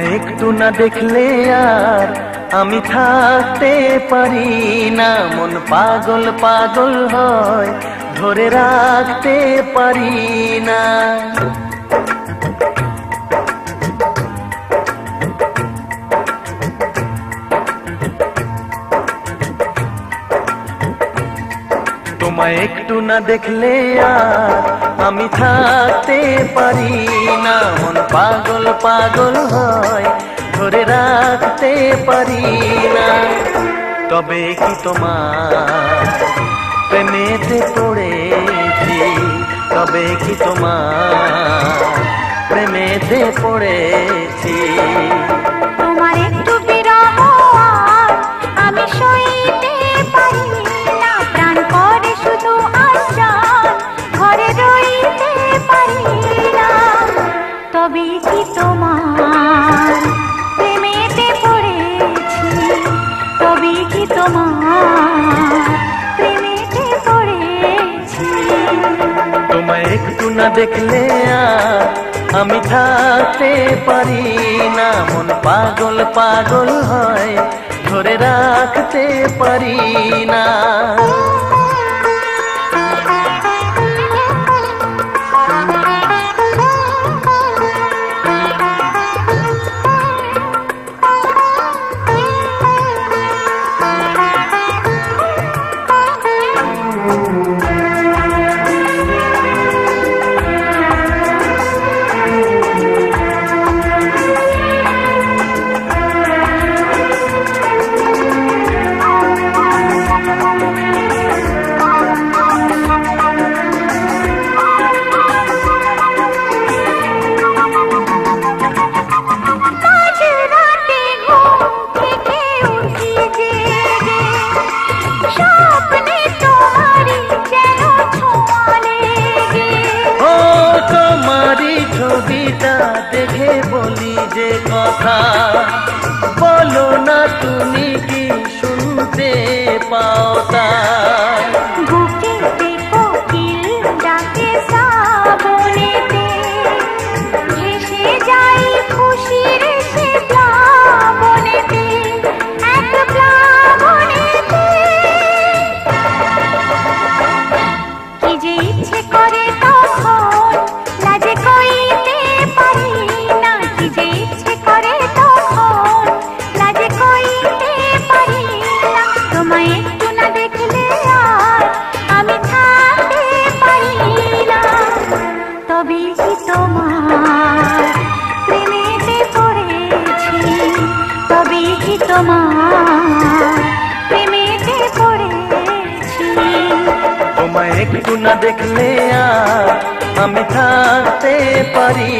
তোমায় একটু না দেখলে আর আমি থাকতে পারি না, মন পাগল পাগল হয় ধরে রাখতে পারি না। তোমায় একটু না দেখলে আর আমি থাকতে পারি না, মন পাগল পাগল হয় ধরে রাখতে পারি না। তবে কি তোমার প্রেমেতে পড়েছি, তবে কি তোমার প্রেমেতে পড়েছি। তোমার একটু বিরহ আমি সইতে পারি না, প্রাণ করে শুধু আশ্রয় ঘরে রইতে পারি না। তবে কি তোমার প্রেমেতে পড়েছি, তবে কি তোমার প্রেমেতে পড়েছি। তোমায় একটু না দেখলে আর আমি থাকতে পারি না, মন পাগল পাগল হয় ধরে রাখতে পারি না। ছবিটা দেখে বলি যে কথা, বলো না তুমি কি শুনতে পাও তা। বুকেতে কোকিল ডাকে শ্রাবণেতে, ভেসে যাই খুশির সে প্লাবনেতে, এক প্লাবনেতে। কি যে ইচ্ছে করে তখন লাজে কইতে পারি না, কি যে ইচ্ছে করে তখন লাজে কইতে পারি না। তোমায় একটু না দেখলে আর আমি থাকতে পারি না। তবে কি তোমার প্রেমেতে পড়েছি, তবে কি তোমার প্রেমেতে পড়েছি। তোমায় একটু না দেখলে আর আমি থাকতে পারি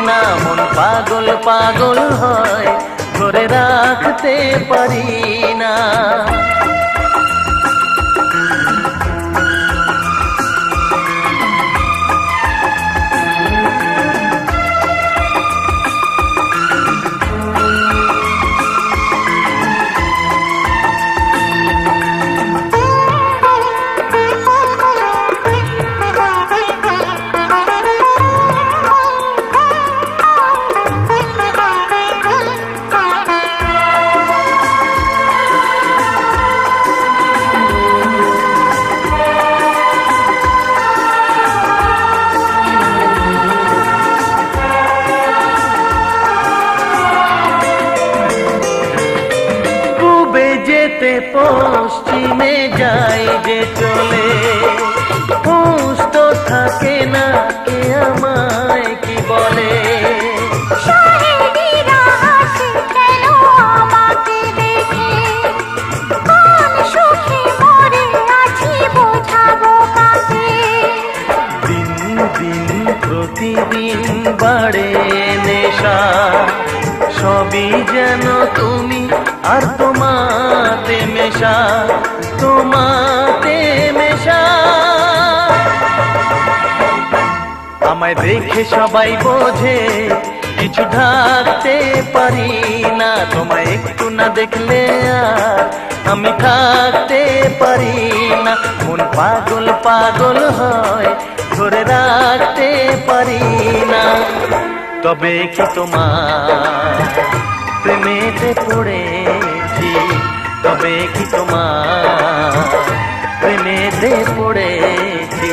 না, মন পাগল পাগল হয় ধরে রাখতে পারি না। যেতে পশ্চিমে যাই যে চলে, হুঁশ তো থাকে না কে আমায় কি বলে। শাহেদিরা হাসে কেন আমাকে দেখে, কোন সুখে মরে আছি বোঝাবো কাকে। দিন দিন প্রতিদিন বাড়ে নেশা, সবই যেন তুমি আর তোমাতে মেশা, তোমাতে মেশা। আমায় দেখে সবাই বোঝে কিছু ঢাকতে পারি না, তোমায় একটু না দেখলে আর আমি থাকতে পারি না, মন পাগল পাগল হয় ধরে রাখতে পারি না। তবে কি তোমার প্রেমেতে পড়েছি, তবে কি তোমার প্রেমেতে পড়েছি।